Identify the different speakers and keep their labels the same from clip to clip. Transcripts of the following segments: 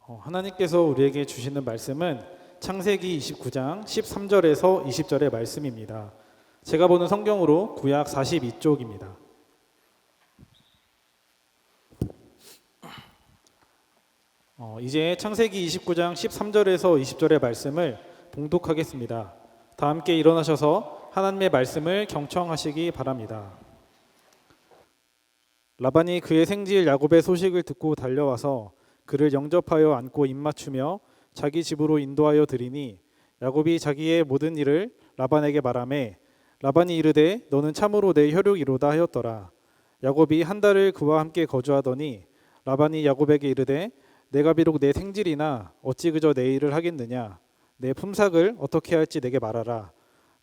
Speaker 1: 하나님께서 우리에게 주시는 말씀은 창세기 29장 13절에서 20절의 말씀입니다. 제가 보는 성경으로 구약 42쪽입니다. 이제 창세기 29장 13절에서 20절의 말씀을 봉독하겠습니다. 다 함께 일어나셔서 하나님의 말씀을 경청하시기 바랍니다. 라반이 그의 생질 야곱의 소식을 듣고 달려와서 그를 영접하여 안고 입맞추며 자기 집으로 인도하여 드리니 야곱이 자기의 모든 일을 라반에게 말하매 라반이 이르되 너는 참으로 내 혈육이로다 하였더라. 야곱이 한 달을 그와 함께 거주하더니 라반이 야곱에게 이르되 내가 비록 내 생질이나 어찌 그저 내 일을 하겠느냐. 내 품삯을 어떻게 할지 내게 말하라.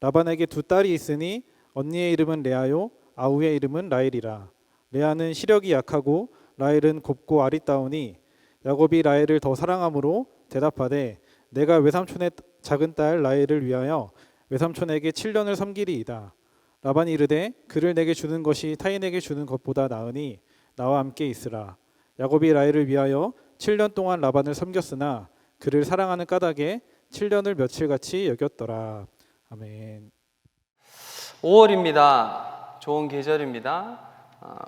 Speaker 1: 라반에게 두 딸이 있으니 언니의 이름은 레아요 아우의 이름은 라헬이라. 레아는 시력이 약하고 라헬은 곱고 아리따우니 야곱이 라헬을 더 사랑함으로 대답하되 내가 외삼촌의 작은 딸 라헬을 위하여 외삼촌에게 7년을 섬기리이다. 라반이 이르되 그를 내게 주는 것이 타인에게 주는 것보다 나으니 나와 함께 있으라. 야곱이 라헬을 위하여 7년 동안 라반을 섬겼으나 그를 사랑하는 까닭에 7년을 며칠같이 여겼더라. 아멘.
Speaker 2: 5월입니다. 좋은 계절입니다.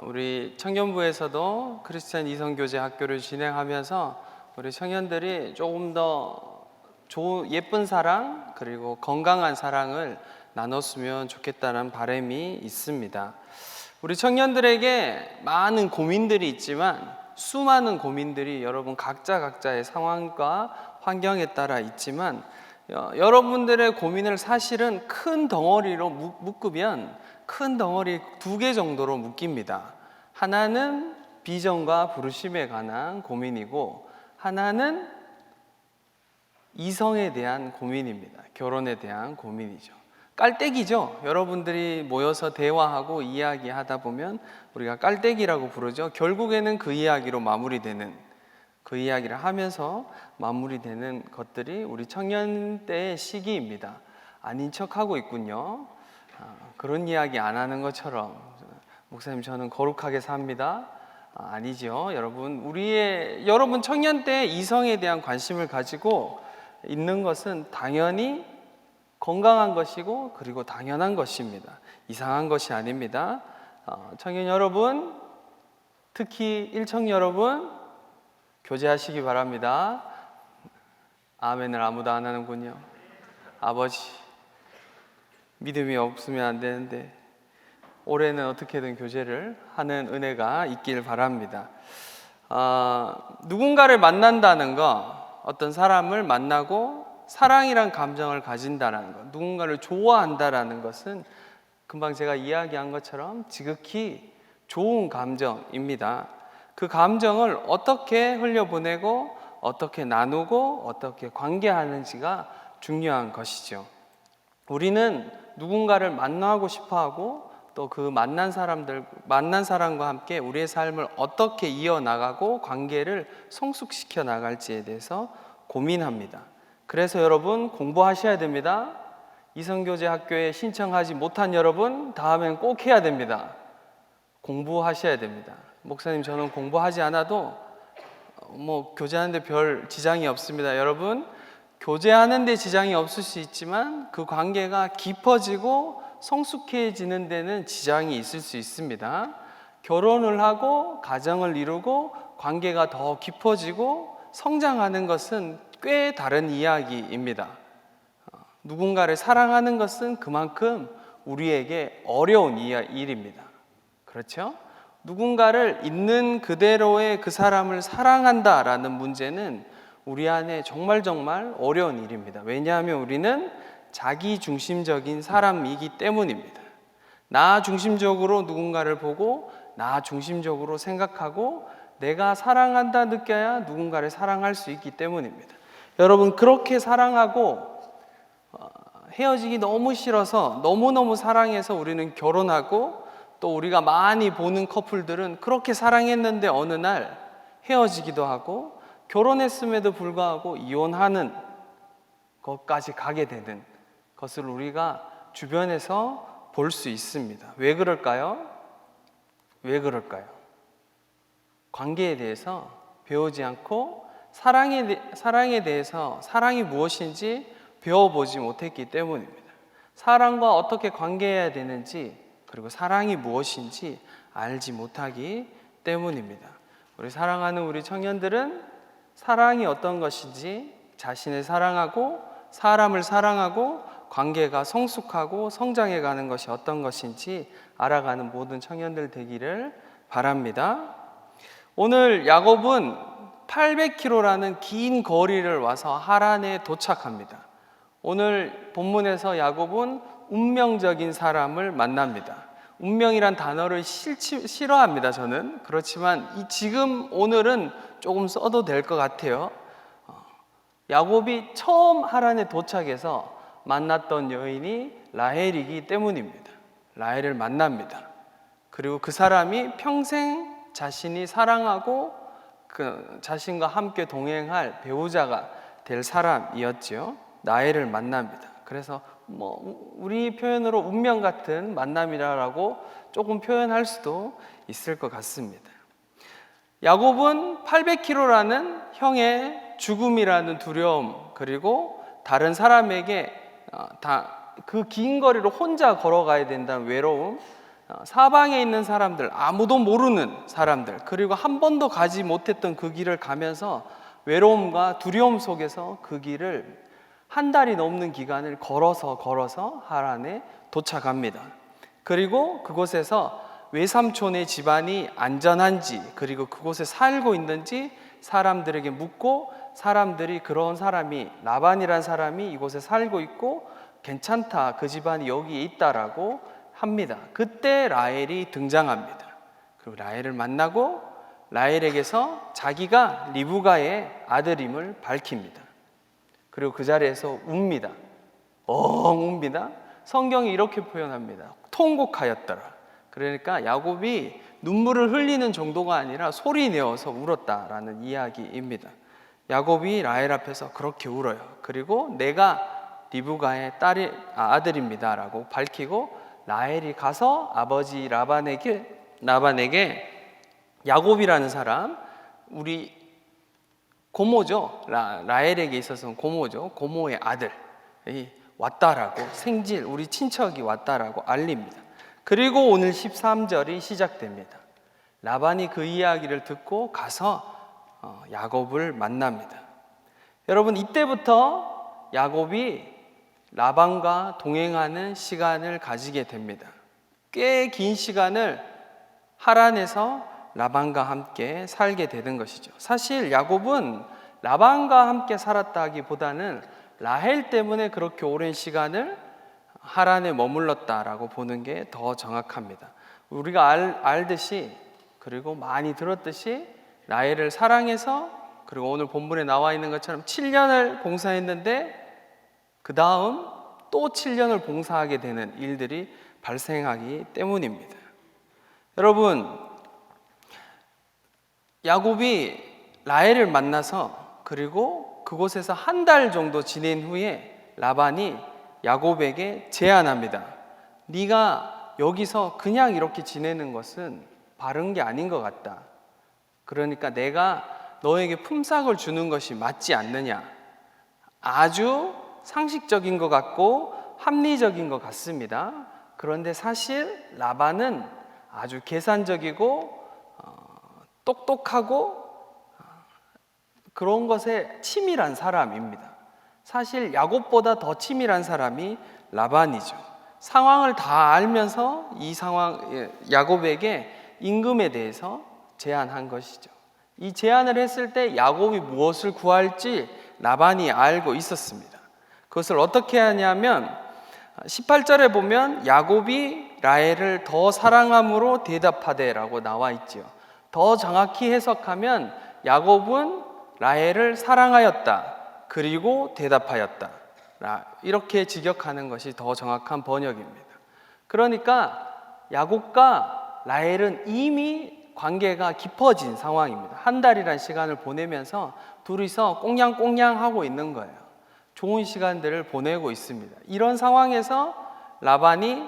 Speaker 2: 우리 청년부에서도 크리스찬 이성교제 학교를 진행하면서 우리 청년들이 조금 더 예쁜 사랑 그리고 건강한 사랑을 나눴으면 좋겠다는 바람이 있습니다. 우리 청년들에게 많은 고민들이 있지만 수많은 고민들이 여러분 각자의 상황과 환경에 따라 있지만 여러분들의 고민을 사실은 큰 덩어리로 묶으면 큰 덩어리 2개 정도로 묶입니다. 하나는 비전과 부르심에 관한 고민이고 하나는 이성에 대한 고민입니다. 결혼에 대한 고민이죠. 깔때기죠. 여러분들이 모여서 대화하고 이야기하다 보면 우리가 깔때기라고 부르죠. 결국에는 그 이야기로 마무리되는, 그 이야기를 하면서 마무리되는 것들이 우리 청년 때의 시기입니다. 아닌 척하고 있군요. 그런 이야기 안 하는 것처럼 목사님 저는 거룩하게 삽니다. 아니죠. 여러분 청년 때 이성에 대한 관심을 가지고 있는 것은 당연히 건강한 것이고 그리고 당연한 것입니다. 이상한 것이 아닙니다. 청년 여러분, 특히 일청 여러분 교제하시기 바랍니다. 아멘을 아무도 안 하는군요. 아버지, 믿음이 없으면 안 되는데 올해는 어떻게든 교제를 하는 은혜가 있길 바랍니다. 누군가를 만난다는 거, 어떤 사람을 만나고 사랑이란 감정을 가진다는 것, 누군가를 좋아한다는 것은 금방 제가 이야기한 것처럼 지극히 좋은 감정입니다. 그 감정을 어떻게 흘려보내고 어떻게 나누고 어떻게 관계하는지가 중요한 것이죠. 우리는 누군가를 만나고 싶어하고 또 그 만난 사람과 함께 우리의 삶을 어떻게 이어나가고 관계를 성숙시켜 나갈지에 대해서 고민합니다. 그래서 여러분 공부하셔야 됩니다. 이성교제 학교에 신청하지 못한 여러분 다음엔 꼭 해야 됩니다. 공부하셔야 됩니다. 목사님 저는 공부하지 않아도 교제하는데 별 지장이 없습니다. 여러분 교제하는데 지장이 없을 수 있지만 그 관계가 깊어지고 성숙해지는 데는 지장이 있을 수 있습니다. 결혼을 하고 가정을 이루고 관계가 더 깊어지고 성장하는 것은 꽤 다른 이야기입니다. 누군가를 사랑하는 것은 그만큼 우리에게 어려운 일입니다. 그렇죠? 누군가를 있는 그대로의 그 사람을 사랑한다라는 문제는 우리 안에 정말 어려운 일입니다. 왜냐하면 우리는 자기 중심적인 사람이기 때문입니다. 나 중심적으로 누군가를 보고 나 중심적으로 생각하고 내가 사랑한다 느껴야 누군가를 사랑할 수 있기 때문입니다. 여러분 그렇게 사랑하고 헤어지기 너무 싫어서 너무너무 사랑해서 우리는 결혼하고 또 우리가 많이 보는 커플들은 그렇게 사랑했는데 어느 날 헤어지기도 하고 결혼했음에도 불구하고 이혼하는 것까지 가게 되는 것을 우리가 주변에서 볼 수 있습니다. 왜 그럴까요? 관계에 대해서 배우지 않고 사랑에 대해서 사랑이 무엇인지 배워보지 못했기 때문입니다. 사랑과 어떻게 관계해야 되는지, 그리고 사랑이 무엇인지 알지 못하기 때문입니다. 우리 사랑하는 우리 청년들은 사랑이 어떤 것인지, 자신을 사랑하고 사람을 사랑하고 관계가 성숙하고 성장해 가는 것이 어떤 것인지 알아가는 모든 청년들 되기를 바랍니다. 오늘 야곱은 800km라는 긴 거리를 와서 하란에 도착합니다. 오늘 본문에서 야곱은 운명적인 사람을 만납니다. 운명이란 단어를 싫어합니다, 저는. 그렇지만 지금 오늘은 조금 써도 될 것 같아요. 야곱이 처음 하란에 도착해서 만났던 여인이 라헬이기 때문입니다. 라헬을 만납니다. 그리고 그 사람이 평생 자신이 사랑하고 그 자신과 함께 동행할 배우자가 될 사람이었지요. 라헬을 만납니다. 그래서 우리 표현으로 운명 같은 만남이라고 조금 표현할 수도 있을 것 같습니다. 야곱은 800km라는 형의 죽음이라는 두려움, 그리고 다른 사람에게 그 긴 거리를 혼자 걸어가야 된다는 외로움, 사방에 있는 사람들, 아무도 모르는 사람들, 그리고 한 번도 가지 못했던 그 길을 가면서 외로움과 두려움 속에서 그 길을 한 달이 넘는 기간을 걸어서 하란에 도착합니다. 그리고 그곳에서 외삼촌의 집안이 안전한지, 그리고 그곳에 살고 있는지 사람들에게 묻고, 사람들이 그런 사람이, 라반이라는 사람이 이곳에 살고 있고 괜찮다, 그 집안이 여기에 있다라고 합니다. 그때 라헬이 등장합니다. 그리고 라헬을 만나고 라헬에게서 자기가 리브가의 아들임을 밝힙니다. 그리고 그 자리에서 웁니다. 웁니다. 성경이 이렇게 표현합니다. 통곡하였더라. 그러니까 야곱이 눈물을 흘리는 정도가 아니라 소리 내어서 울었다라는 이야기입니다. 야곱이 라헬 앞에서 그렇게 울어요. 그리고 내가 리브가의 아들입니다 라고 밝히고, 라헬이 가서 아버지 라반에게 야곱이라는 사람, 우리 고모죠. 라헬에게 있어서는 고모죠. 고모의 아들이 왔다라고, 생질 우리 친척이 왔다라고 알립니다. 그리고 오늘 13절이 시작됩니다. 라반이 그 이야기를 듣고 가서 야곱을 만납니다. 여러분, 이때부터 야곱이 라반과 동행하는 시간을 가지게 됩니다. 꽤 긴 시간을 하란에서 라반과 함께 살게 되는 것이죠. 사실 야곱은 라반과 함께 살았다기보다는 라헬 때문에 그렇게 오랜 시간을 하란에 머물렀다라고 보는 게 더 정확합니다. 우리가 알듯이, 그리고 많이 들었듯이 라헬을 사랑해서, 그리고 오늘 본문에 나와 있는 것처럼 7년을 봉사했는데 그 다음 또 7년을 봉사하게 되는 일들이 발생하기 때문입니다. 여러분, 야곱이 라헬을 만나서 그리고 그곳에서 한 달 정도 지낸 후에 라반이 야곱에게 제안합니다. 네가 여기서 그냥 이렇게 지내는 것은 바른 게 아닌 것 같다. 그러니까 내가 너에게 품삯을 주는 것이 맞지 않느냐. 아주 상식적인 것 같고 합리적인 것 같습니다. 그런데 사실 라반은 아주 계산적이고 똑똑하고 그런 것에 치밀한 사람입니다. 사실 야곱보다 더 치밀한 사람이 라반이죠. 상황을 다 알면서 야곱에게 임금에 대해서 제안한 것이죠. 이 제안을 했을 때 야곱이 무엇을 구할지 라반이 알고 있었습니다. 그것을 어떻게 하냐면 18절에 보면 야곱이 라헬을 더 사랑함으로 대답하되라고 나와 있지요. 더 정확히 해석하면 야곱은 라헬을 사랑하였다. 그리고 대답하였다. 이렇게 직역하는 것이 더 정확한 번역입니다. 그러니까 야곱과 라헬은 이미 관계가 깊어진 상황입니다. 한 달이라는 시간을 보내면서 둘이서 꽁냥꽁냥 하고 있는 거예요. 좋은 시간들을 보내고 있습니다. 이런 상황에서 라반이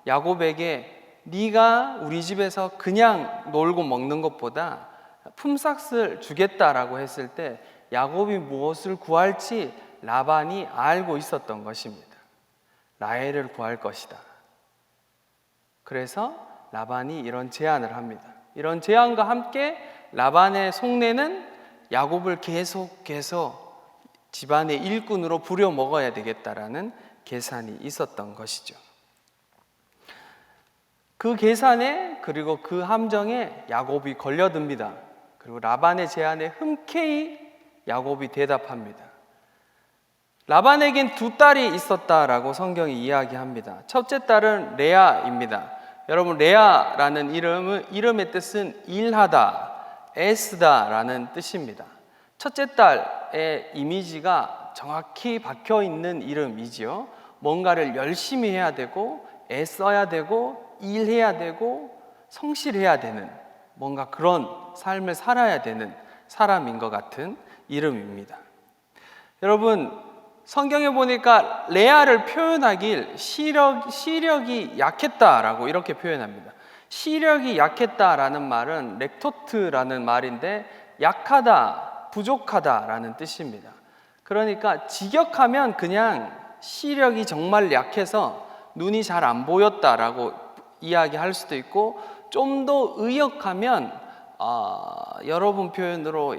Speaker 2: 야곱에게 네가 우리 집에서 그냥 놀고 먹는 것보다 품삯을 주겠다라고 했을 때 야곱이 무엇을 구할지 라반이 알고 있었던 것입니다. 라헬을 구할 것이다. 그래서 라반이 이런 제안을 합니다. 이런 제안과 함께 라반의 속내는 야곱을 계속해서 집안의 일꾼으로 부려먹어야 되겠다라는 계산이 있었던 것이죠. 그 계산에 그리고 그 함정에 야곱이 걸려듭니다. 그리고 라반의 제안에 흔쾌히 야곱이 대답합니다. 라반에겐 두 딸이 있었다라고 성경이 이야기합니다. 첫째 딸은 레아입니다. 여러분, 레아라는 이름의 뜻은 일하다, 애쓰다라는 뜻입니다. 첫째 딸의 이미지가 정확히 박혀 있는 이름이지요. 뭔가를 열심히 해야 되고, 애써야 되고, 일해야 되고, 성실해야 되는 뭔가 그런 삶을 살아야 되는 사람인 것 같은 이름입니다. 여러분, 성경에 보니까 레아를 표현하길 시력이 약했다라고 이렇게 표현합니다. 시력이 약했다라는 말은 렉토트라는 말인데 약하다, 부족하다라는 뜻입니다. 그러니까 직역하면 그냥 시력이 정말 약해서 눈이 잘 안 보였다라고 이야기할 수도 있고, 좀 더 의역하면 여러분 표현으로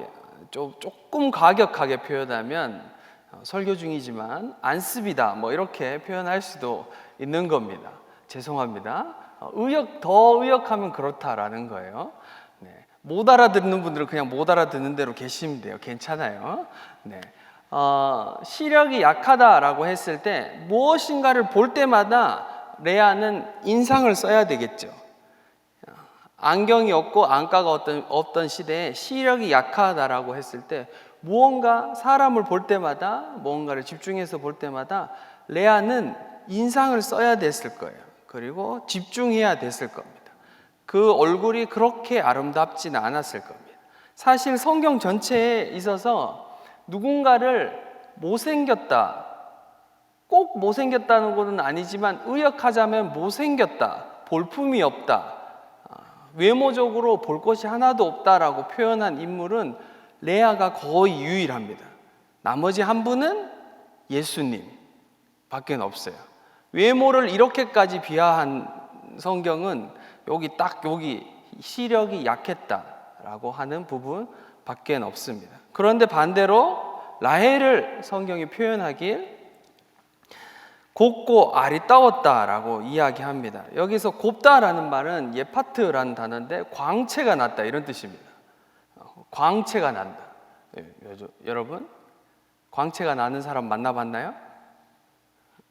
Speaker 2: 조금 과격하게 표현하면 설교 중이지만 안습이다 뭐 이렇게 표현할 수도 있는 겁니다. 죄송합니다. 더 의역하면 그렇다라는 거예요. 네. 못 알아듣는 분들은 그냥 못 알아듣는 대로 계시면 돼요. 괜찮아요. 네. 시력이 약하다라고 했을 때 무엇인가를 볼 때마다 레아는 인상을 써야 되겠죠. 안경이 없고 안과가 없던 시대에 시력이 약하다라고 했을 때 무언가 사람을 볼 때마다, 무언가를 집중해서 볼 때마다 레아는 인상을 써야 됐을 거예요. 그리고 집중해야 됐을 겁니다. 그 얼굴이 그렇게 아름답지는 않았을 겁니다. 사실 성경 전체에 있어서 누군가를 못생겼다, 꼭 못생겼다는 것은 아니지만 의역하자면 못생겼다, 볼품이 없다, 외모적으로 볼 것이 하나도 없다라고 표현한 인물은 레아가 거의 유일합니다. 나머지 한 분은 예수님 밖에 없어요. 외모를 이렇게까지 비하한 성경은 여기 시력이 약했다라고 하는 부분 밖에 없습니다. 그런데 반대로 라헬을 성경이 표현하길 곱고 아리따웠다라고 이야기합니다. 여기서 곱다라는 말은 예파트라는 단어인데 광채가 났다 이런 뜻입니다. 광채가 난다. 여러분, 광채가 나는 사람 만나봤나요?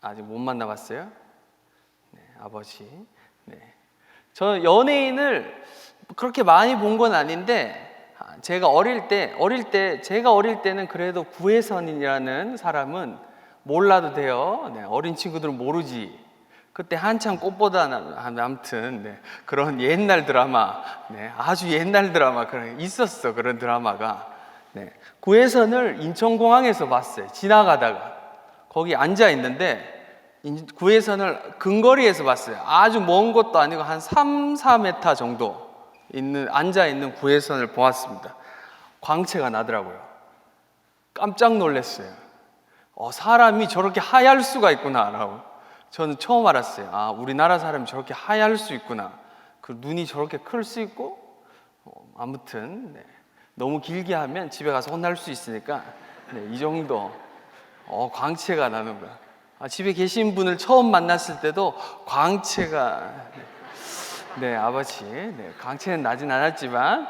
Speaker 2: 아직 못 만나봤어요? 네, 아버지. 네. 저 연예인을 그렇게 많이 본 건 아닌데 제가 어릴 때는 그래도 구혜선이라는 사람은 몰라도 돼요. 네, 어린 친구들은 모르지. 그때 한참 꽃보다 아무튼 네, 그런 옛날 드라마, 네, 아주 옛날 드라마 있었어. 그런 드라마가. 네, 구혜선을 인천공항에서 봤어요. 지나가다가 거기 앉아 있는데 구혜선을 근거리에서 봤어요. 아주 먼 곳도 아니고 한 3, 4m 정도 앉아 있는 구혜선을 보았습니다. 광채가 나더라고요. 깜짝 놀랐어요. 사람이 저렇게 하얄 수가 있구나라고 저는 처음 알았어요. 우리나라 사람이 저렇게 하얄 수 있구나. 그 눈이 저렇게 클 수 있고, 아무튼 네. 너무 길게 하면 집에 가서 혼날 수 있으니까 네, 이 정도 광채가 나는 거야. 집에 계신 분을 처음 만났을 때도 광채가 네 아버지 네, 광채는 나진 않았지만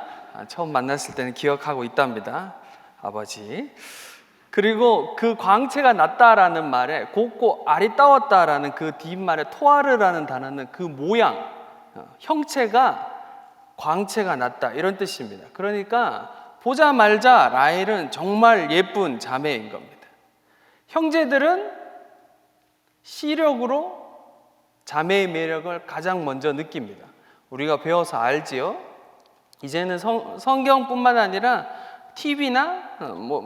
Speaker 2: 처음 만났을 때는 기억하고 있답니다. 아버지. 그리고 그 광채가 났다라는 말에 곱고 아리따웠다라는 그 뒷말에 토아르라는 단어는 그 모양, 형체가 광채가 났다 이런 뜻입니다. 그러니까 보자말자 라헬은 정말 예쁜 자매인 겁니다. 형제들은 시력으로 자매의 매력을 가장 먼저 느낍니다. 우리가 배워서 알지요. 이제는 성경뿐만 아니라 TV나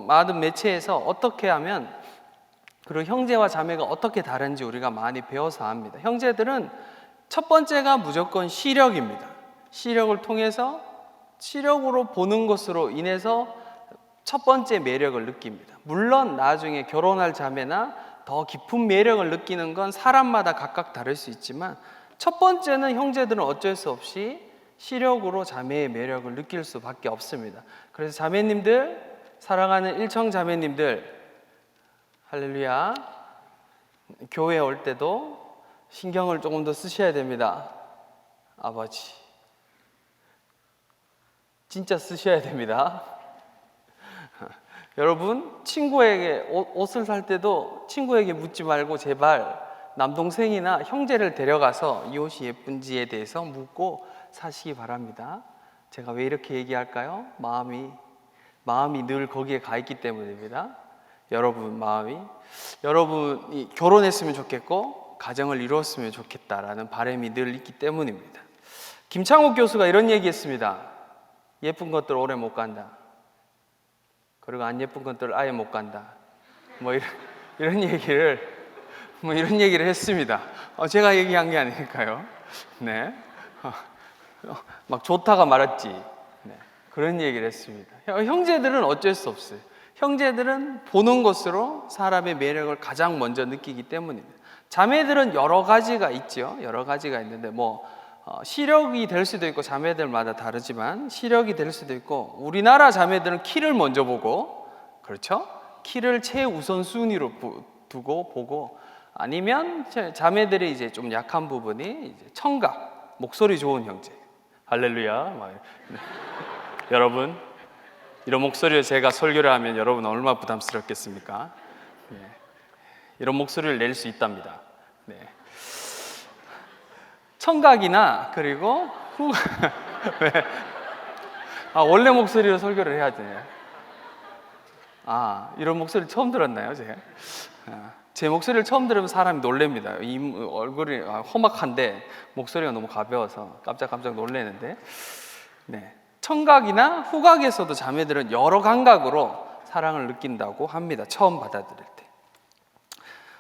Speaker 2: 많은 매체에서 어떻게 하면 그리고 형제와 자매가 어떻게 다른지 우리가 많이 배워서 압니다. 형제들은 첫 번째가 무조건 시력입니다. 시력을 통해서 시력으로 보는 것으로 인해서 첫 번째 매력을 느낍니다. 물론 나중에 결혼할 자매나 더 깊은 매력을 느끼는 건 사람마다 각각 다를 수 있지만 첫 번째는 형제들은 어쩔 수 없이 시력으로 자매의 매력을 느낄 수밖에 없습니다. 그래서 자매님들, 사랑하는 일청 자매님들, 할렐루야, 교회에 올 때도 신경을 조금 더 쓰셔야 됩니다. 아버지, 진짜 쓰셔야 됩니다. 여러분, 친구에게 옷을 살 때도 친구에게 묻지 말고 제발 남동생이나 형제를 데려가서 이 옷이 예쁜지에 대해서 묻고 사시기 바랍니다. 제가 왜 이렇게 얘기할까요? 마음이 늘 거기에 가 있기 때문입니다. 여러분이 결혼했으면 좋겠고 가정을 이루었으면 좋겠다라는 바람이 늘 있기 때문입니다. 김창욱 교수가 이런 얘기했습니다. 예쁜 것들 오래 못 간다. 그리고 안 예쁜 것들 아예 못 간다. 이런 얘기를 했습니다. 제가 얘기한 게 아니니까요. 네. 막 좋다가 말았지. 네. 그런 얘기를 했습니다. 형제들은 어쩔 수 없어요. 형제들은 보는 것으로 사람의 매력을 가장 먼저 느끼기 때문입니다. 자매들은 여러 가지가 있죠. 여러 가지가 있는데 시력이 될 수도 있고 자매들마다 다르지만 시력이 될 수도 있고 우리나라 자매들은 키를 먼저 보고 그렇죠? 키를 최우선순위로 두고 보고 아니면 자매들이 이제 좀 약한 부분이 이제 청각, 목소리 좋은 형제. 할렐루야. 여러분 이런 목소리를 제가 설교를 하면 여러분 얼마나 부담스럽겠습니까? 네. 이런 목소리를 낼 수 있답니다. 네. 청각이나 그리고 원래 목소리로 설교를 해야 되네요. 이런 목소리 처음 들었나요, 제가? 제 목소리를 처음 들으면 사람이 놀랍니다. 얼굴이 험악한데 목소리가 너무 가벼워서 깜짝깜짝 놀라는데, 네. 청각이나 후각에서도 자매들은 여러 감각으로 사랑을 느낀다고 합니다. 처음 받아들일 때.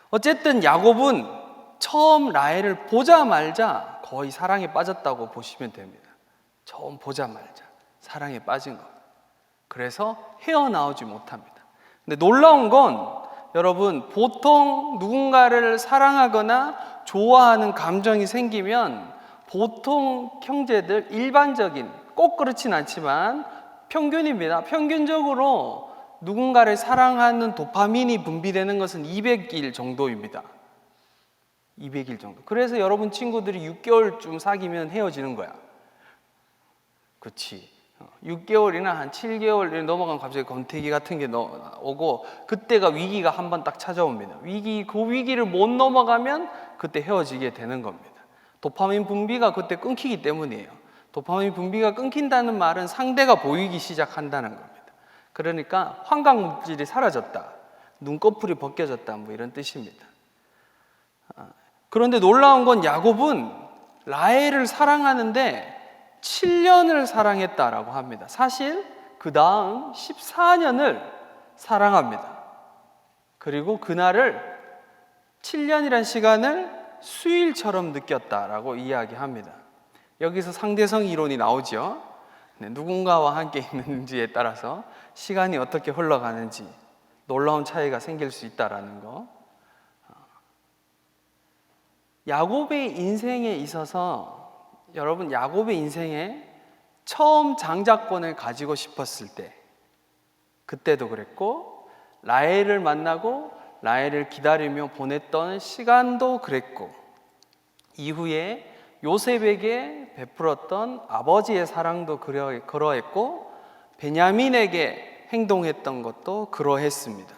Speaker 2: 어쨌든 야곱은 처음 라헬을 보자마자 거의 사랑에 빠졌다고 보시면 됩니다. 처음 보자마자 사랑에 빠진 것. 그래서 헤어나오지 못합니다. 근데 놀라운 건 여러분, 보통 누군가를 사랑하거나 좋아하는 감정이 생기면 보통 형제들 일반적인, 꼭 그렇진 않지만 평균입니다. 평균적으로 누군가를 사랑하는 도파민이 분비되는 것은 200일 정도입니다. 200일 정도. 그래서 여러분 친구들이 6개월쯤 사귀면 헤어지는 거야. 그렇지. 6개월이나 한 7개월 넘어가면 갑자기 권태기 같은 게 오고 그때가 위기가 한 번 딱 찾아옵니다. 그 위기를 못 넘어가면 그때 헤어지게 되는 겁니다. 도파민 분비가 그때 끊기기 때문이에요. 도파민 분비가 끊긴다는 말은 상대가 보이기 시작한다는 겁니다. 그러니까 환각물질이 사라졌다, 눈꺼풀이 벗겨졌다, 이런 뜻입니다. 그런데 놀라운 건 야곱은 라헬을 사랑하는데 7년을 사랑했다라고 합니다. 사실 그 다음 14년을 사랑합니다. 그리고 그날을 7년이란 시간을 수일처럼 느꼈다라고 이야기합니다. 여기서 상대성 이론이 나오죠. 누군가와 함께 있는지에 따라서 시간이 어떻게 흘러가는지 놀라운 차이가 생길 수 있다라는 거. 야곱의 인생에 있어서 여러분, 야곱의 인생에 처음 장자권을 가지고 싶었을 때 그때도 그랬고, 라헬을 만나고 라헬을 기다리며 보냈던 시간도 그랬고, 이후에 요셉에게 베풀었던 아버지의 사랑도 그러했고, 베냐민에게 행동했던 것도 그러했습니다.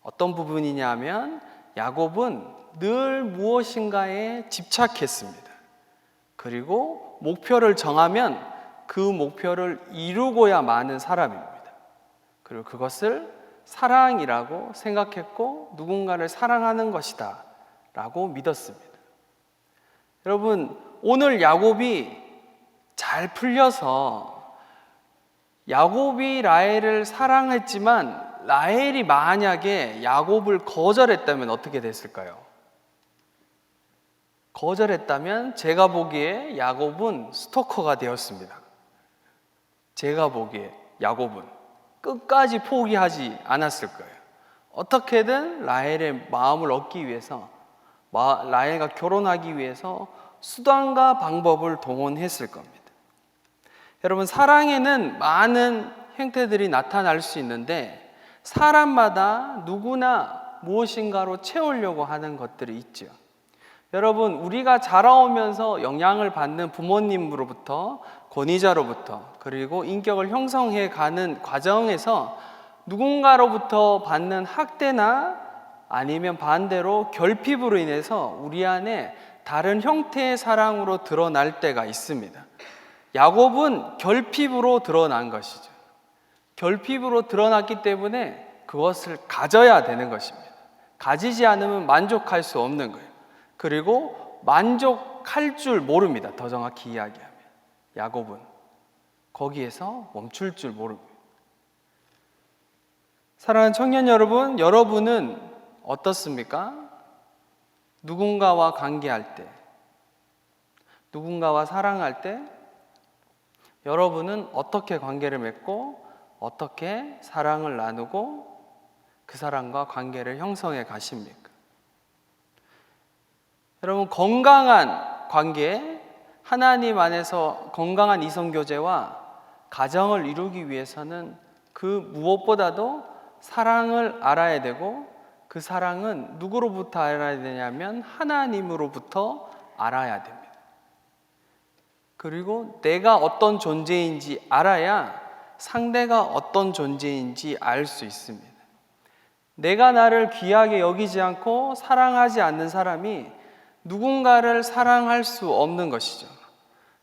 Speaker 2: 어떤 부분이냐면 야곱은 늘 무엇인가에 집착했습니다. 그리고 목표를 정하면 그 목표를 이루고야 마는 사람입니다. 그리고 그것을 사랑이라고 생각했고 누군가를 사랑하는 것이다 라고 믿었습니다. 여러분, 오늘 야곱이 잘 풀려서 야곱이 라헬을 사랑했지만 라헬이 만약에 야곱을 거절했다면 어떻게 됐을까요? 거절했다면 제가 보기에 야곱은 스토커가 되었습니다. 제가 보기에 야곱은. 끝까지 포기하지 않았을 거예요. 어떻게든 라헬의 마음을 얻기 위해서, 라헬과 결혼하기 위해서 수단과 방법을 동원했을 겁니다. 여러분, 사랑에는 많은 형태들이 나타날 수 있는데 사람마다 누구나 무엇인가로 채우려고 하는 것들이 있죠. 여러분, 우리가 자라오면서 영향을 받는 부모님으로부터, 권위자로부터, 그리고 인격을 형성해 가는 과정에서 누군가로부터 받는 학대나 아니면 반대로 결핍으로 인해서 우리 안에 다른 형태의 사랑으로 드러날 때가 있습니다. 야곱은 결핍으로 드러난 것이죠. 결핍으로 드러났기 때문에 그것을 가져야 되는 것입니다. 가지지 않으면 만족할 수 없는 거예요. 그리고 만족할 줄 모릅니다. 더 정확히 이야기하면 야곱은 거기에서 멈출 줄 모릅니다. 사랑하는 청년 여러분, 여러분은 어떻습니까? 누군가와 관계할 때, 누군가와 사랑할 때 여러분은 어떻게 관계를 맺고 어떻게 사랑을 나누고 그 사람과 관계를 형성해 가십니까? 여러분, 건강한 관계, 하나님 안에서 건강한 이성교제와 가정을 이루기 위해서는 그 무엇보다도 사랑을 알아야 되고, 그 사랑은 누구로부터 알아야 되냐면 하나님으로부터 알아야 됩니다. 그리고 내가 어떤 존재인지 알아야 상대가 어떤 존재인지 알 수 있습니다. 내가 나를 귀하게 여기지 않고 사랑하지 않는 사람이 누군가를 사랑할 수 없는 것이죠.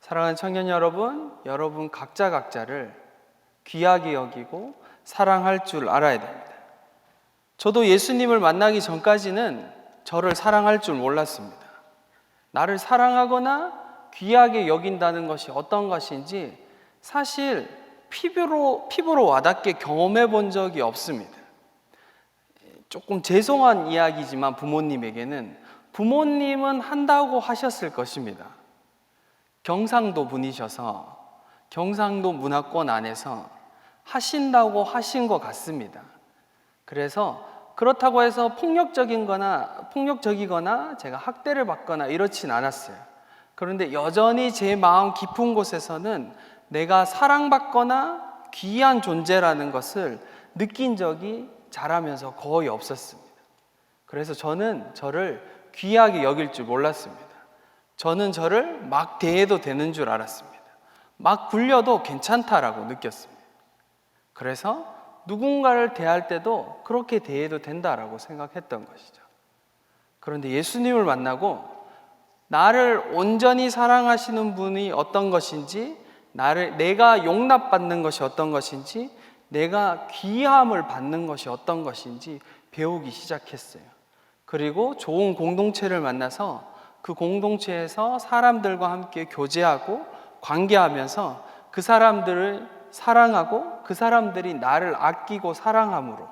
Speaker 2: 사랑하는 청년 여러분, 여러분 각자를 귀하게 여기고 사랑할 줄 알아야 됩니다. 저도 예수님을 만나기 전까지는 저를 사랑할 줄 몰랐습니다. 나를 사랑하거나 귀하게 여긴다는 것이 어떤 것인지 사실 피부로 와닿게 경험해 본 적이 없습니다. 조금 죄송한 이야기지만 부모님은 한다고 하셨을 것입니다. 경상도 분이셔서 경상도 문화권 안에서 하신다고 하신 것 같습니다. 그래서 그렇다고 해서 폭력적이거나 제가 학대를 받거나 이렇진 않았어요. 그런데 여전히 제 마음 깊은 곳에서는 내가 사랑받거나 귀한 존재라는 것을 느낀 적이 자라면서 거의 없었습니다. 그래서 저는 저를 귀하게 여길 줄 몰랐습니다. 저는 저를 막 대해도 되는 줄 알았습니다. 막 굴려도 괜찮다라고 느꼈습니다. 그래서 누군가를 대할 때도 그렇게 대해도 된다라고 생각했던 것이죠. 그런데 예수님을 만나고 나를 온전히 사랑하시는 분이 어떤 것인지, 내가 용납받는 것이 어떤 것인지, 내가 귀함을 받는 것이 어떤 것인지 배우기 시작했어요. 그리고 좋은 공동체를 만나서 그 공동체에서 사람들과 함께 교제하고 관계하면서 그 사람들을 사랑하고 그 사람들이 나를 아끼고 사랑함으로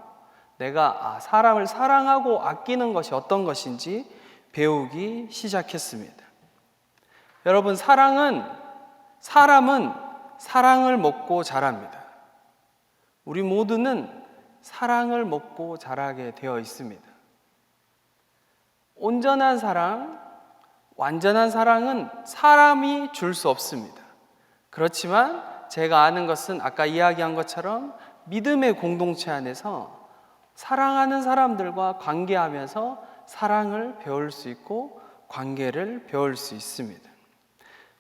Speaker 2: 내가 사람을 사랑하고 아끼는 것이 어떤 것인지 배우기 시작했습니다. 여러분, 사람은 사랑을 먹고 자랍니다. 우리 모두는 사랑을 먹고 자라게 되어 있습니다. 온전한 사랑, 완전한 사랑은 사람이 줄 수 없습니다. 그렇지만 제가 아는 것은 아까 이야기한 것처럼 믿음의 공동체 안에서 사랑하는 사람들과 관계하면서 사랑을 배울 수 있고 관계를 배울 수 있습니다.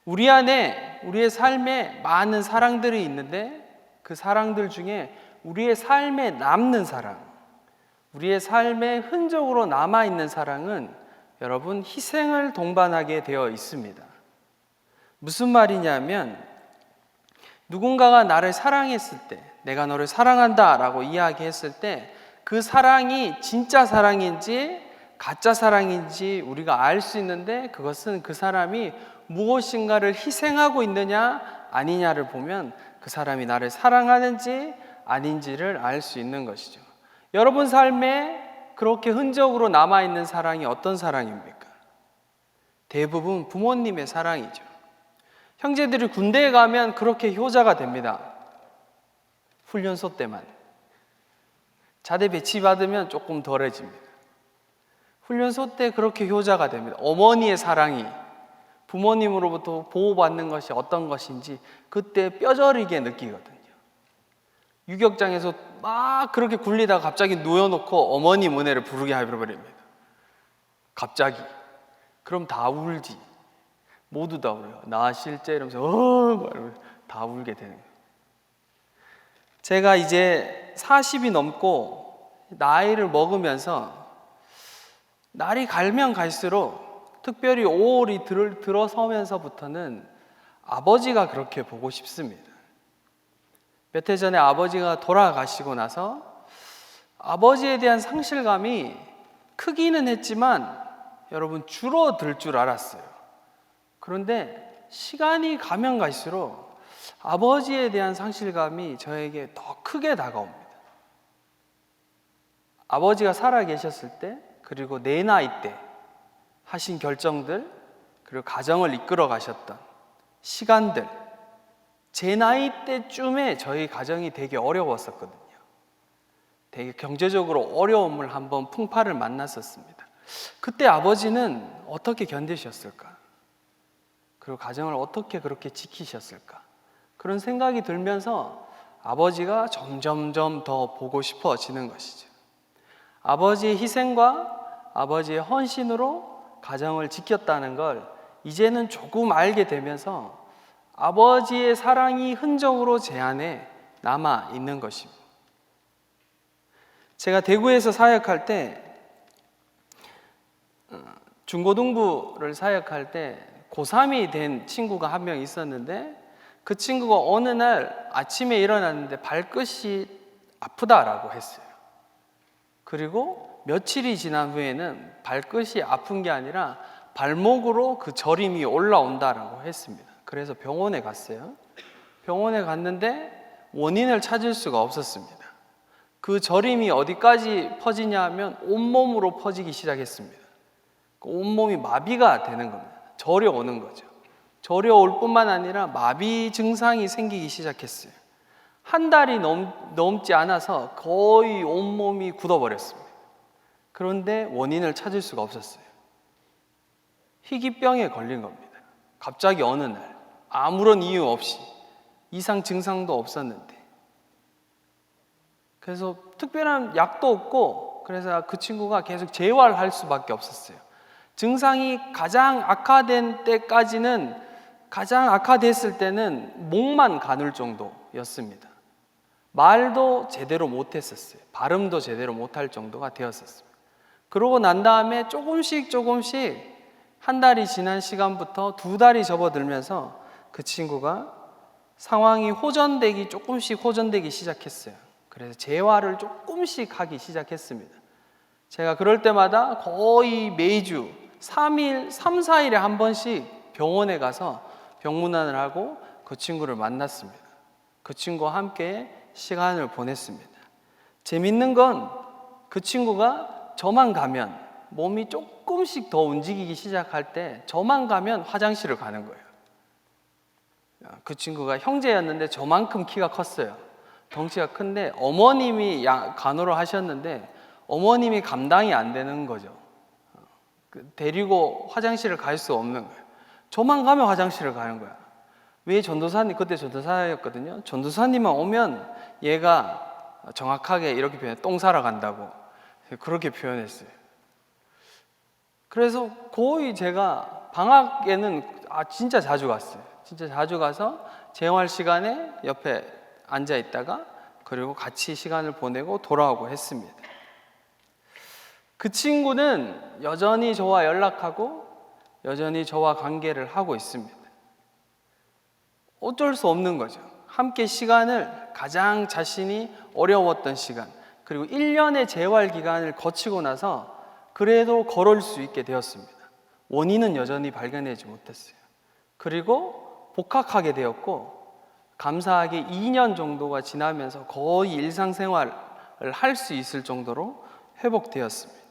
Speaker 2: 우리 안에 우리의 삶에 많은 사랑들이 있는데 그 사랑들 중에 우리의 삶에 남는 사랑, 우리의 삶에 흔적으로 남아있는 사랑은 여러분 희생을 동반하게 되어 있습니다. 무슨 말이냐면 누군가가 나를 사랑했을 때, 내가 너를 사랑한다 라고 이야기했을 때 그 사랑이 진짜 사랑인지 가짜 사랑인지 우리가 알 수 있는데, 그것은 그 사람이 무엇인가를 희생하고 있느냐 아니냐를 보면 그 사람이 나를 사랑하는지 아닌지를 알 수 있는 것이죠. 여러분 삶에 그렇게 흔적으로 남아있는 사랑이 어떤 사랑입니까? 대부분 부모님의 사랑이죠. 형제들이 군대에 가면 그렇게 효자가 됩니다. 훈련소 때만. 자대 배치받으면 조금 덜해집니다. 훈련소 때 그렇게 효자가 됩니다. 어머니의 사랑이 부모님으로부터 보호받는 것이 어떤 것인지 그때 뼈저리게 느끼거든요. 유격장에서 막 그렇게 굴리다가 갑자기 누워놓고 어머니 은혜를 부르게 해버립니다. 갑자기. 그럼 다 울지. 모두 다 울어요. 나 실제 이러면서 다 울게 되는 거예요. 제가 이제 40이 넘고 나이를 먹으면서 날이 갈면 갈수록 특별히 5월이 들어서면서부터는 아버지가 그렇게 보고 싶습니다. 몇 해 전에 아버지가 돌아가시고 나서 아버지에 대한 상실감이 크기는 했지만 여러분 줄어들 줄 알았어요. 그런데 시간이 가면 갈수록 아버지에 대한 상실감이 저에게 더 크게 다가옵니다. 아버지가 살아 계셨을 때, 그리고 내 나이 때 하신 결정들, 그리고 가정을 이끌어 가셨던 시간들, 제 나이 때쯤에 저희 가정이 되게 어려웠었거든요. 되게 경제적으로 어려움을 한번 풍파를 만났었습니다. 그때 아버지는 어떻게 견디셨을까? 그리고 가정을 어떻게 그렇게 지키셨을까? 그런 생각이 들면서 아버지가 점점점 더 보고 싶어지는 것이죠. 아버지의 희생과 아버지의 헌신으로 가정을 지켰다는 걸 이제는 조금 알게 되면서 아버지의 사랑이 흔적으로 제 안에 남아 있는 것입니다. 제가 대구에서 사역할 때, 중고등부를 사역할 때 고3이 된 친구가 한 명 있었는데, 그 친구가 어느 날 아침에 일어났는데 발끝이 아프다라고 했어요. 그리고 며칠이 지난 후에는 발끝이 아픈 게 아니라 발목으로 그 저림이 올라온다라고 했습니다. 그래서 병원에 갔어요. 병원에 갔는데 원인을 찾을 수가 없었습니다. 그 저림이 어디까지 퍼지냐 하면 온몸으로 퍼지기 시작했습니다. 온몸이 마비가 되는 겁니다. 저려오는 거죠. 저려올 뿐만 아니라 마비 증상이 생기기 시작했어요. 한 달이 넘지 않아서 거의 온몸이 굳어버렸습니다. 그런데 원인을 찾을 수가 없었어요. 희귀병에 걸린 겁니다. 갑자기 어느 날 아무런 이유 없이, 이상 증상도 없었는데, 그래서 특별한 약도 없고, 그래서 그 친구가 계속 재활할 수밖에 없었어요. 증상이 가장 악화된 때까지는, 가장 악화됐을 때는 목만 가눌 정도였습니다. 말도 제대로 못했었어요. 발음도 제대로 못할 정도가 되었었습니다. 그러고 난 다음에 조금씩 한 달이 지난 시간부터 2달이 접어들면서 그 친구가 상황이 조금씩 호전되기 시작했어요. 그래서 재활을 조금씩 하기 시작했습니다. 제가 그럴 때마다 거의 매주 3일, 3, 4일에 한 번씩 병원에 가서 병문안을 하고 그 친구를 만났습니다. 그 친구와 함께 시간을 보냈습니다. 재밌는 건 그 친구가 저만 가면, 몸이 조금씩 더 움직이기 시작할 때 저만 가면 화장실을 가는 거예요. 그 친구가 형제였는데 저만큼 키가 컸어요. 덩치가 큰데 어머님이 간호를 하셨는데 어머님이 감당이 안 되는 거죠. 데리고 화장실을 갈 수 없는 거예요. 저만 가면 화장실을 가는 거야. 왜 전도사님, 그때 전도사였거든요. 전도사님만 오면 얘가 정확하게 이렇게 표현해, 똥 싸러 간다고 그렇게 표현했어요. 그래서 거의 제가 방학에는 진짜 자주 갔어요. 진짜 자주 가서 재활 시간에 옆에 앉아 있다가 그리고 같이 시간을 보내고 돌아오고 했습니다. 그 친구는 여전히 저와 연락하고 여전히 저와 관계를 하고 있습니다. 어쩔 수 없는 거죠. 함께 시간을, 가장 자신이 어려웠던 시간, 그리고 1년의 재활 기간을 거치고 나서 그래도 걸을 수 있게 되었습니다. 원인은 여전히 발견하지 못했어요. 그리고 복학하게 되었고, 감사하게 2년 정도가 지나면서 거의 일상생활을 할 수 있을 정도로 회복되었습니다.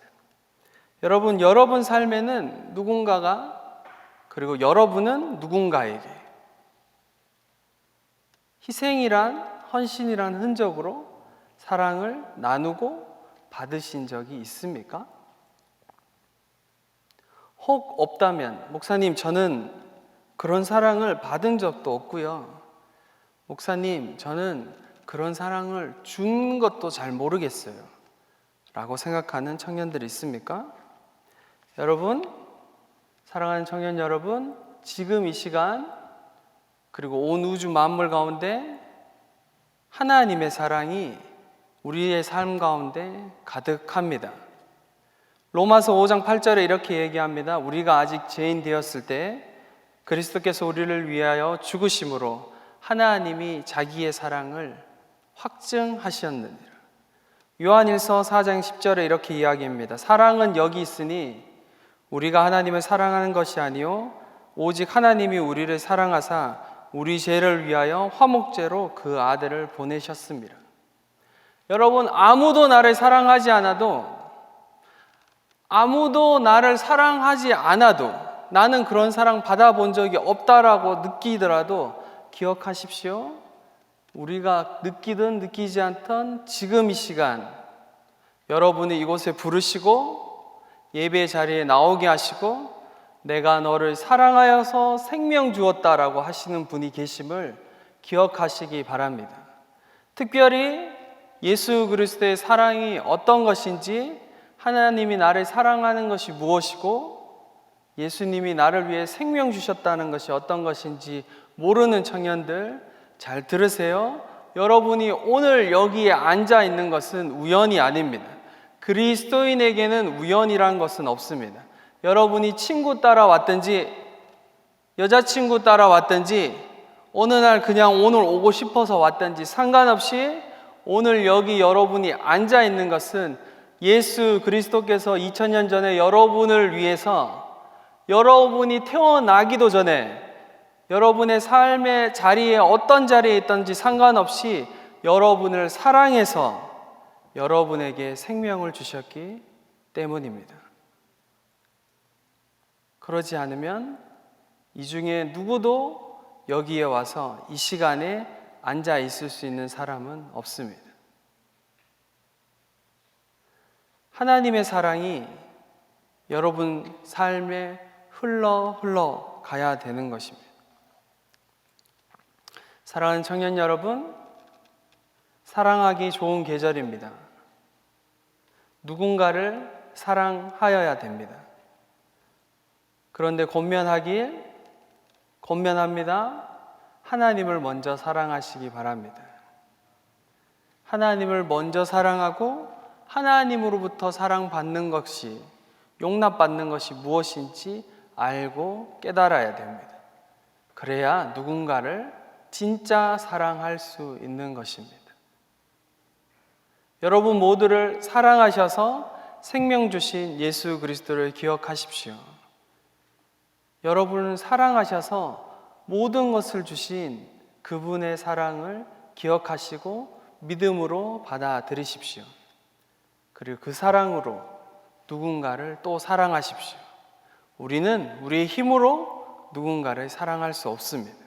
Speaker 2: 여러분 삶에는 누군가가, 그리고 여러분은 누군가에게 희생이란, 헌신이란 흔적으로 사랑을 나누고 받으신 적이 있습니까? 혹 없다면, 목사님, 저는 그런 사랑을 받은 적도 없고요. 목사님, 저는 그런 사랑을 준 것도 잘 모르겠어요. 라고 생각하는 청년들이 있습니까? 여러분, 사랑하는 청년 여러분, 지금 이 시간 그리고 온 우주 만물 가운데 하나님의 사랑이 우리의 삶 가운데 가득합니다. 로마서 5장 8절에 이렇게 얘기합니다. 우리가 아직 죄인 되었을 때 그리스도께서 우리를 위하여 죽으심으로 하나님이 자기의 사랑을 확증하셨느니라. 요한일서 4장 10절에 이렇게 이야기합니다. 사랑은 여기 있으니 우리가 하나님을 사랑하는 것이 아니요 오직 하나님이 우리를 사랑하사 우리 죄를 위하여 화목제로 그 아들을 보내셨습니다. 여러분, 아무도 나를 사랑하지 않아도 나는 그런 사랑 받아본 적이 없다라고 느끼더라도 기억하십시오. 우리가 느끼든 느끼지 않던 지금 이 시간 여러분이 이곳에 부르시고 예배 자리에 나오게 하시고 내가 너를 사랑하여서 생명 주었다라고 하시는 분이 계심을 기억하시기 바랍니다. 특별히 예수 그리스도의 사랑이 어떤 것인지, 하나님이 나를 사랑하는 것이 무엇이고 예수님이 나를 위해 생명 주셨다는 것이 어떤 것인지 모르는 청년들 잘 들으세요. 여러분이 오늘 여기에 앉아 있는 것은 우연이 아닙니다. 그리스도인에게는 우연이란 것은 없습니다. 여러분이 친구 따라왔든지 여자친구 따라왔든지 어느 날 그냥 오늘 오고 싶어서 왔든지 상관없이 오늘 여기 여러분이 앉아 있는 것은 예수 그리스도께서 2000년 전에 여러분을 위해서 여러분이 태어나기도 전에 여러분의 삶의 자리에 어떤 자리에 있든지 상관없이 여러분을 사랑해서 여러분에게 생명을 주셨기 때문입니다. 그러지 않으면 이 중에 누구도 여기에 와서 이 시간에 앉아 있을 수 있는 사람은 없습니다. 하나님의 사랑이 여러분 삶에 흘러 가야 되는 것입니다. 사랑하는 청년 여러분, 사랑하기 좋은 계절입니다. 누군가를 사랑하여야 됩니다. 그런데 권면합니다. 하나님을 먼저 사랑하시기 바랍니다. 하나님을 먼저 사랑하고 하나님으로부터 사랑받는 것이, 용납받는 것이 무엇인지 알고 깨달아야 됩니다. 그래야 누군가를 진짜 사랑할 수 있는 것입니다. 여러분 모두를 사랑하셔서 생명 주신 예수 그리스도를 기억하십시오. 여러분을 사랑하셔서 모든 것을 주신 그분의 사랑을 기억하시고 믿음으로 받아들이십시오. 그리고 그 사랑으로 누군가를 또 사랑하십시오. 우리는 우리의 힘으로 누군가를 사랑할 수 없습니다.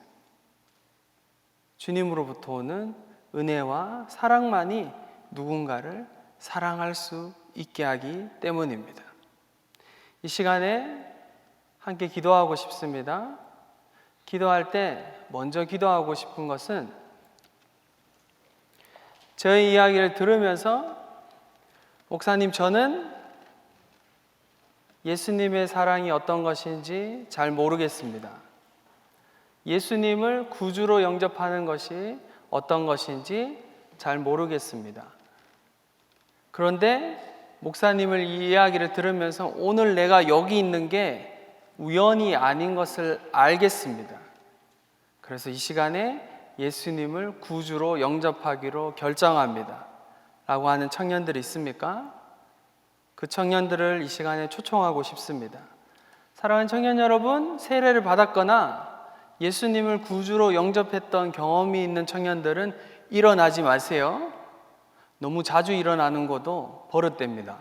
Speaker 2: 주님으로부터 오는 은혜와 사랑만이 누군가를 사랑할 수 있게 하기 때문입니다. 이 시간에 함께 기도하고 싶습니다. 기도할 때 먼저 기도하고 싶은 것은 저의 이야기를 들으면서 목사님, 저는 예수님의 사랑이 어떤 것인지 잘 모르겠습니다. 예수님을 구주로 영접하는 것이 어떤 것인지 잘 모르겠습니다. 그런데 목사님을 이 이야기를 들으면서 오늘 내가 여기 있는 게 우연이 아닌 것을 알겠습니다. 그래서 이 시간에 예수님을 구주로 영접하기로 결정합니다. 라고 하는 청년들이 있습니까? 그 청년들을 이 시간에 초청하고 싶습니다. 사랑하는 청년 여러분, 세례를 받았거나 예수님을 구주로 영접했던 경험이 있는 청년들은 일어나지 마세요. 너무 자주 일어나는 것도 버릇됩니다.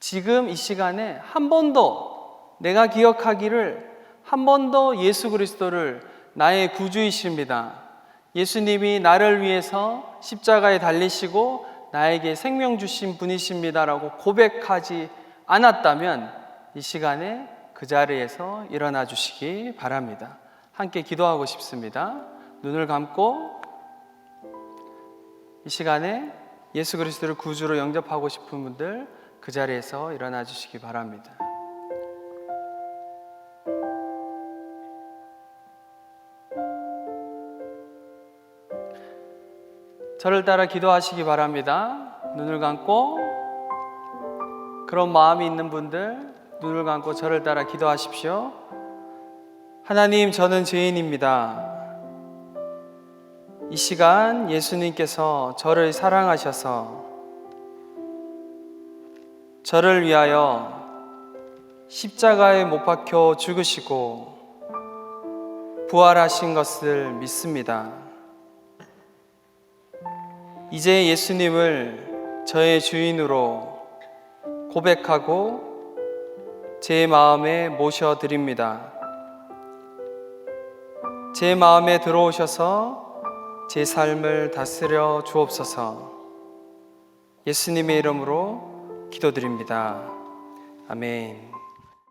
Speaker 2: 지금 이 시간에 한 번도 내가 기억하기를 한 번도 예수 그리스도를 나의 구주이십니다, 예수님이 나를 위해서 십자가에 달리시고 나에게 생명 주신 분이십니다라고 고백하지 않았다면 이 시간에 그 자리에서 일어나 주시기 바랍니다. 함께 기도하고 싶습니다. 눈을 감고 이 시간에 예수 그리스도를 구주로 영접하고 싶은 분들 그 자리에서 일어나 주시기 바랍니다. 저를 따라 기도하시기 바랍니다. 눈을 감고 그런 마음이 있는 분들 눈을 감고 저를 따라 기도하십시오. 하나님, 저는 죄인입니다. 이 시간 예수님께서 저를 사랑하셔서 저를 위하여 십자가에 못 박혀 죽으시고 부활하신 것을 믿습니다. 이제 예수님을 저의 주인으로 고백하고 제 마음에 모셔드립니다. 제 마음에 들어오셔서 제 삶을 다스려 주옵소서. 예수님의 이름으로 기도드립니다. 아멘.